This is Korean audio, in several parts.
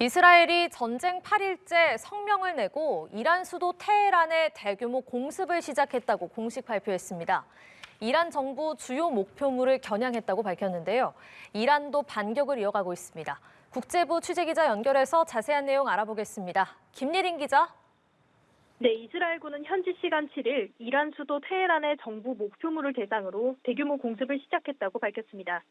이스라엘이 전쟁 8일째 성명을 내고 이란 수도 테헤란에 대규모 공습을 시작했다고 공식 발표했습니다. 이란 정부 주요 목표물을 겨냥했다고 밝혔는데요. 이란도 반격을 이어가고 있습니다. 국제부 취재기자 연결해서 자세한 내용 알아보겠습니다. 김예린 기자. 네, 이스라엘군은 현지 시간 7일 이란 수도 테헤란의 정부 목표물을 대상으로 대규모 공습을 시작했다고 밝혔습니다.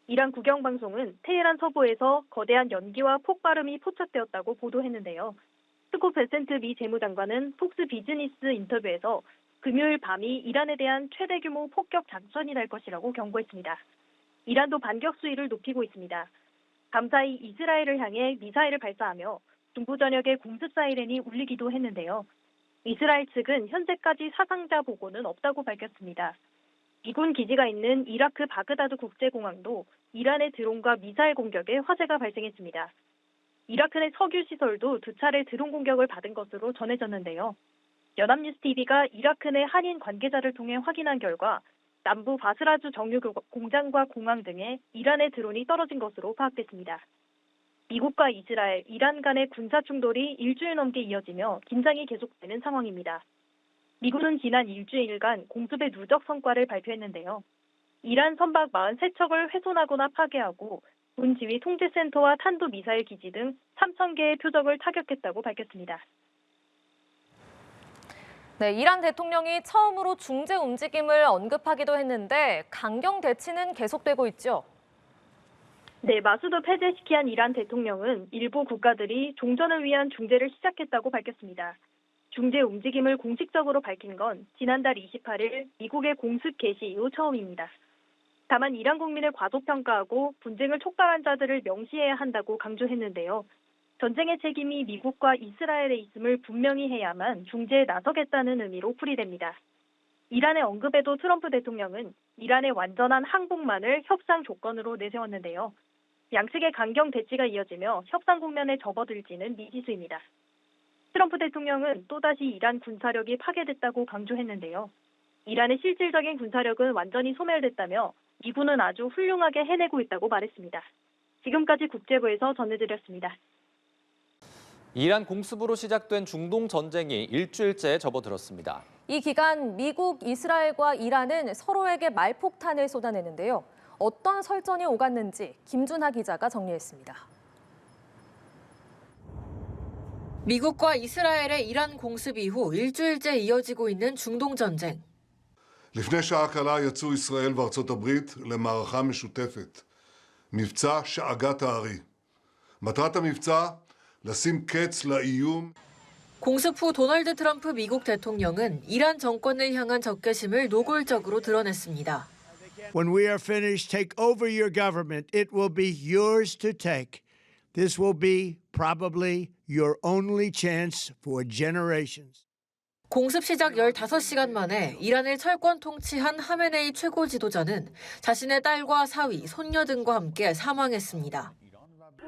이란 국영방송은 테헤란 서부에서 거대한 연기와 폭발음이 포착되었다고 보도했는데요. 스콧 베센트 미 재무장관은 폭스 비즈니스 인터뷰에서 금요일 밤이 이란에 대한 최대 규모 폭격 작전이 될 것이라고 경고했습니다. 이란도 반격 수위를 높이고 있습니다. 밤사이 이스라엘을 향해 미사일을 발사하며 중부 전역에 공습 사이렌이 울리기도 했는데요. 이스라엘 측은 현재까지 사상자 보고는 없다고 밝혔습니다. 미군 기지가 있는 이라크 바그다드 국제공항도 이란의 드론과 미사일 공격에 화재가 발생했습니다. 이라크 내 석유 시설도 2차례 드론 공격을 받은 것으로 전해졌는데요. 연합뉴스TV가 이라크 내 한인 관계자를 통해 확인한 결과 남부 바스라주 정유 공장과 공항 등에 이란의 드론이 떨어진 것으로 파악됐습니다. 미국과 이스라엘, 이란 간의 군사 충돌이 일주일 넘게 이어지며 긴장이 계속되는 상황입니다. 미군은 지난 일주일간 공습의 누적 성과를 발표했는데요. 이란 선박 43척을 훼손하거나 파괴하고 군 지휘 통제센터와 탄도미사일 기지 등 3,000개의 표적을 타격했다고 밝혔습니다. 네, 이란 대통령이 처음으로 중재 움직임을 언급하기도 했는데 강경 대치는 계속되고 있죠. 네, 마수드 페제시키안 이란 대통령은 일부 국가들이 종전을 위한 중재를 시작했다고 밝혔습니다. 중재 움직임을 공식적으로 밝힌 건 지난달 28일 미국의 공습 개시 이후 처음입니다. 다만 이란 국민을 과소평가하고 분쟁을 촉발한 자들을 명시해야 한다고 강조했는데요. 전쟁의 책임이 미국과 이스라엘에 있음을 분명히 해야만 중재에 나서겠다는 의미로 풀이됩니다. 이란의 언급에도 트럼프 대통령은 이란의 완전한 항복만을 협상 조건으로 내세웠는데요. 양측의 강경 대치가 이어지며 협상 국면에 접어들지는 미지수입니다. 트럼프 대통령은 또다시 이란 군사력이 파괴됐다고 강조했는데요. 이란의 실질적인 군사력은 완전히 소멸됐다며 미군은 아주 훌륭하게 해내고 있다고 말했습니다. 지금까지 국제부에서 전해드렸습니다. 이란 공습으로 시작된 중동 전쟁이 일주일째 접어들었습니다. 이 기간 미국, 이스라엘과 이란은 서로에게 말폭탄을 쏟아내는데요. 어떤 설전이 오갔는지 김준하 기자가 정리했습니다. 미국과 이스라엘의 이란 공습 이후 일주일째 이어지고 있는 중동 전쟁. לפני שעה קלה יצאו ישראל וארצות הברית למערכה משותפת, מבצע שאגת הארי. מטרת המבצע לשים קץ לאיום. 공습 후 도널드 트럼프 미국 대통령은 이란 정권을 향한 적개심을 노골적으로 드러냈습니다. When we are finished, take over your government. It will be yours to take. This will be probably your only chance for generations. 공습 시작 15시간 만에 이란을 철권 통치한 하메네이 최고 지도자는 자신의 딸과 사위, 손녀 등과 함께 사망했습니다.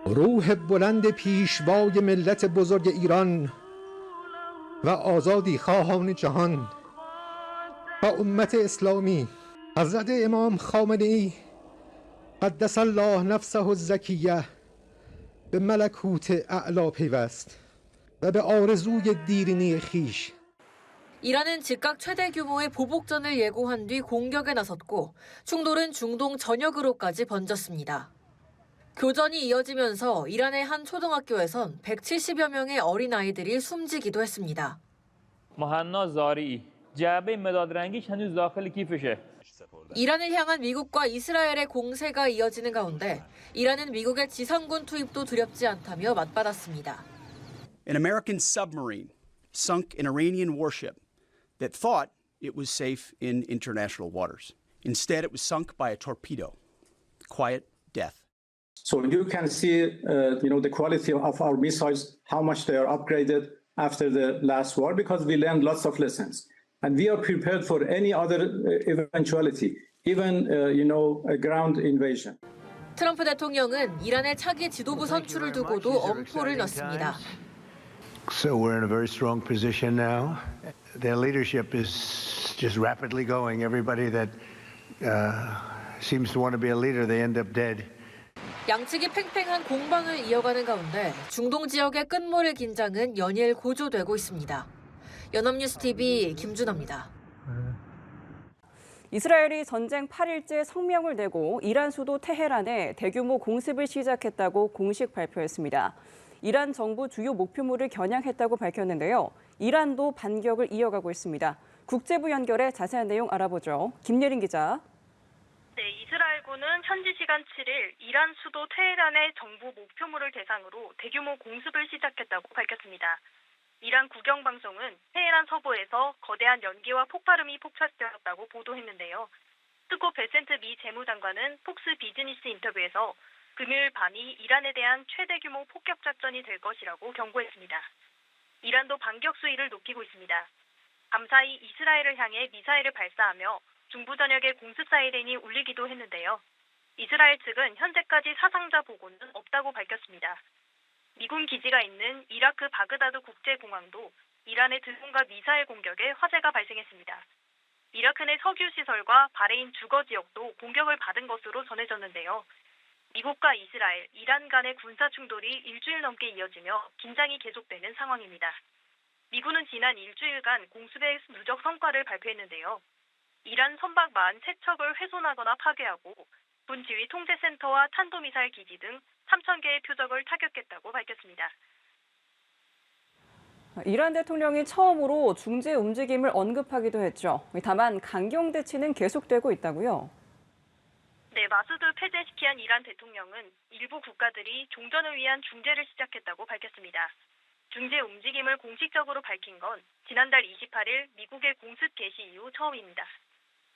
روح بلند پیشوای ملت بزرگ ایران و آزادی خواهان جهان و امت اسلامی حضرت امام خامنه‌ای قدس الله نفسه الزکیه به ملکوت اعلی پیوست و به آرزوی دیرینی خویش. 이란은 즉각 최대 규모의 보복전을 예고한 뒤 공격에 나섰고 충돌은 중동 전역으로까지 번졌습니다. 교전이 이어지면서 이란의 한 초등학교에선 170여 명의 어린아이들이 숨지기도 했습니다. 이란을 향한 미국과 이스라엘의 공세가 이어지는 가운데 이란은 미국의 지상군 투입도 두렵지 않다며 맞받았습니다. An American submarine sunk an Iranian warship that thought it was safe in international waters. Instead, it was sunk by a torpedo. Quiet death. So you can see, the quality of our missiles, how much they are upgraded after the last war, because we learned lots of lessons. And we are prepared for any other eventuality, even, a ground invasion. 트럼프 대통령은 이란의 차기 지도부 선출을 두고도 엄포를 넣습니다. So we're in a very strong position now. Their leadership is just rapidly going. Everybody that seems to want to be a leader, they end up dead. 양측이 팽팽한 공방을 이어가는 가운데 중동 지역의 끝모를 긴장은 연일 고조되고 있습니다. 연합뉴스TV 김준호입니다. 이스라엘이 전쟁 8일째 성명을 내고 이란 수도 테헤란에 대규모 공습을 시작했다고 공식 발표했습니다. 이란 정부 주요 목표물을 겨냥했다고 밝혔는데요. 이란도 반격을 이어가고 있습니다. 국제부 연결해 자세한 내용 알아보죠. 김예린 기자. 네, 이스라엘군은 현지 시간 7일 이란 수도 테헤란의 정부 목표물을 대상으로 대규모 공습을 시작했다고 밝혔습니다. 이란 국영방송은 테헤란 서부에서 거대한 연기와 폭발음이 포착되었다고 보도했는데요. 스코 베센트 미 재무장관은 폭스 비즈니스 인터뷰에서 금요일 밤이 이란에 대한 최대 규모 폭격 작전이 될 것이라고 경고했습니다. 이란도 반격 수위를 높이고 있습니다. 밤사이 이스라엘을 향해 미사일을 발사하며 중부 전역에 공습 사이렌이 울리기도 했는데요. 이스라엘 측은 현재까지 사상자 보고는 없다고 밝혔습니다. 미군 기지가 있는 이라크 바그다드 국제공항도 이란의 드론과 미사일 공격에 화재가 발생했습니다. 이라크 내 석유 시설과 바레인 주거 지역도 공격을 받은 것으로 전해졌는데요. 미국과 이스라엘, 이란 간의 군사 충돌이 일주일 넘게 이어지며 긴장이 계속되는 상황입니다. 미군은 지난 일주일간 공습의 누적 성과를 발표했는데요. 이란 선박 43척을 훼손하거나 파괴하고 군 지휘 통제센터와 탄도미사일 기지 등 3,000개의 표적을 타격했다고 밝혔습니다. 이란 대통령이 처음으로 중재 움직임을 언급하기도 했죠. 다만 강경 대치는 계속되고 있다고요? 네, 마수드 페제시키안 이란 대통령은 일부 국가들이 종전을 위한 중재를 시작했다고 밝혔습니다. 중재 움직임을 공식적으로 밝힌 건 지난달 28일 미국의 공습 개시 이후 처음입니다.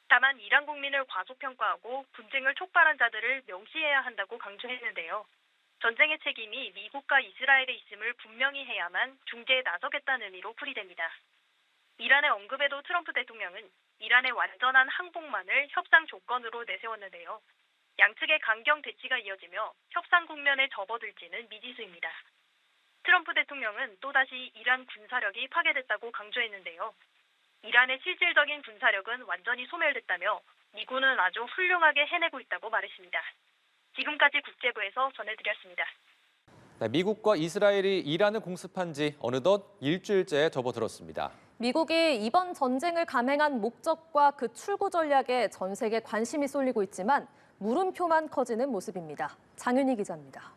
다만 이란 국민을 과소평가하고 분쟁을 촉발한 자들을 명시해야 한다고 강조했는데요. 전쟁의 책임이 미국과 이스라엘에 있음을 분명히 해야만 중재에 나서겠다는 의미로 풀이됩니다. 이란의 언급에도 트럼프 대통령은 이란의 완전한 항복만을 협상 조건으로 내세웠는데요. 양측의 강경 대치가 이어지며 협상 국면에 접어들지는 미지수입니다. 트럼프 대통령은 또다시 이란 군사력이 파괴됐다고 강조했는데요. 이란의 실질적인 군사력은 완전히 소멸됐다며 미군은 아주 훌륭하게 해내고 있다고 말했습니다. 지금까지 국제부에서 전해드렸습니다. 네, 미국과 이스라엘이 이란을 공습한 지 어느덧 일주일째 접어들었습니다. 미국이 이번 전쟁을 감행한 목적과 그 출구 전략에 전 세계 관심이 쏠리고 있지만 물음표만 커지는 모습입니다. 장윤희 기자입니다.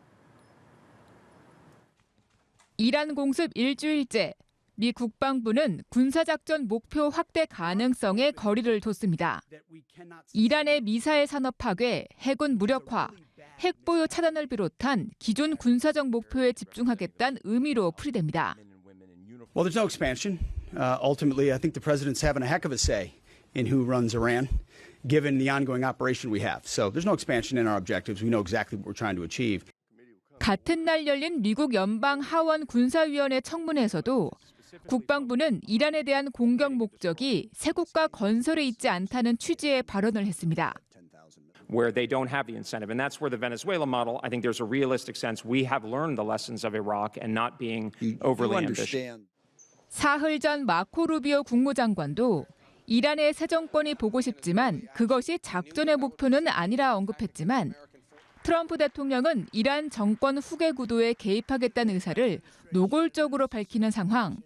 이란 공습 일주일째, 미 국방부는 군사작전 목표 확대 가능성에 거리를 뒀습니다. 이란의 미사일 산업 파괴, 해군 무력화, 핵 보유 차단을 비롯한 기존 군사적 목표에 집중하겠다는 의미로 풀이됩니다. Well, there's no expansion. Ultimately, I think the president's having a heck of a say in who runs Iran, given the ongoing operation we have. So there's no expansion in our objectives. We know exactly what we're trying to achieve. 같은 날 열린 미국 연방 하원 군사위원회 청문회에서도 국방부는 이란에 대한 공격 목적이 세 국가 건설에 있지 않다는 취지의 발언을 했습니다. Where they don't have the incentive. And that's where the Venezuela model, I think there's a realistic sense we have learned the lessons of Iraq and not being overly ambitious. 사흘 전 마코 루비오 국무장관도 이란의 새 정권이 보고 싶지만 그것이 작전의 목표는 아니라 언급했지만 트럼프 대통령은 이란 정권 후계 구도에 개입하겠다는 의사를 노골적으로 밝히는 상황.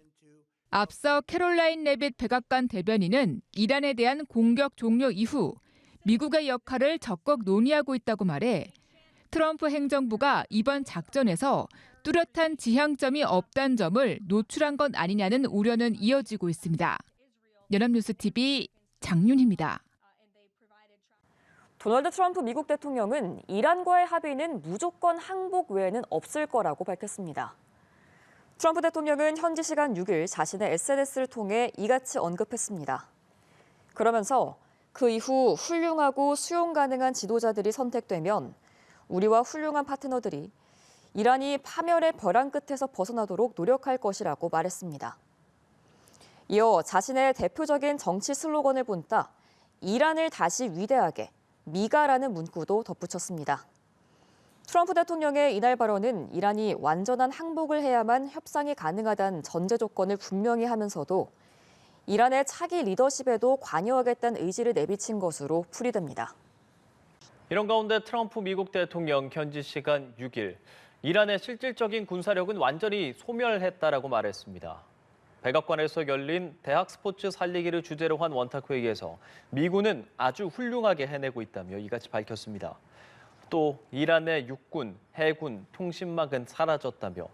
앞서 캐롤라인 레빗 백악관 대변인은 이란에 대한 공격 종료 이후 미국의 역할을 적극 논의하고 있다고 말해 트럼프 행정부가 이번 작전에서 뚜렷한 지향점이 없다는 점을 노출한 것 아니냐는 우려는 이어지고 있습니다. 연합뉴스TV 장윤희입니다. 도널드 트럼프 미국 대통령은 이란과의 합의는 무조건 항복 외에는 없을 거라고 밝혔습니다. 트럼프 대통령은 현지 시간 6일 자신의 SNS를 통해 이같이 언급했습니다. 그러면서 그 이후 훌륭하고 수용 가능한 지도자들이 선택되면 우리와 훌륭한 파트너들이 이란이 파멸의 벼랑 끝에서 벗어나도록 노력할 것이라고 말했습니다. 이어 자신의 대표적인 정치 슬로건을 본따 이란을 다시 위대하게 미가라는 문구도 덧붙였습니다. 트럼프 대통령의 이날 발언은 이란이 완전한 항복을 해야만 협상이 가능하다는 전제 조건을 분명히 하면서도 이란의 차기 리더십에도 관여하겠다는 의지를 내비친 것으로 풀이됩니다. 이런 가운데 트럼프 미국 대통령 현지 시간 6일 이란의 실질적인 군사력은 완전히 소멸했다라고 말했습니다. 백악관에서 열린 대학 스포츠 살리기를 주제로 한 원탁회의에서 미군은 아주 훌륭하게 해내고 있다며 이같이 밝혔습니다. 또 이란의 육군, 해군, 통신망은 사라졌다며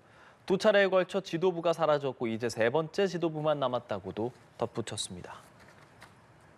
두 차례에 걸쳐 지도부가 사라졌고 이제 세 번째 지도부만 남았다고도 덧붙였습니다.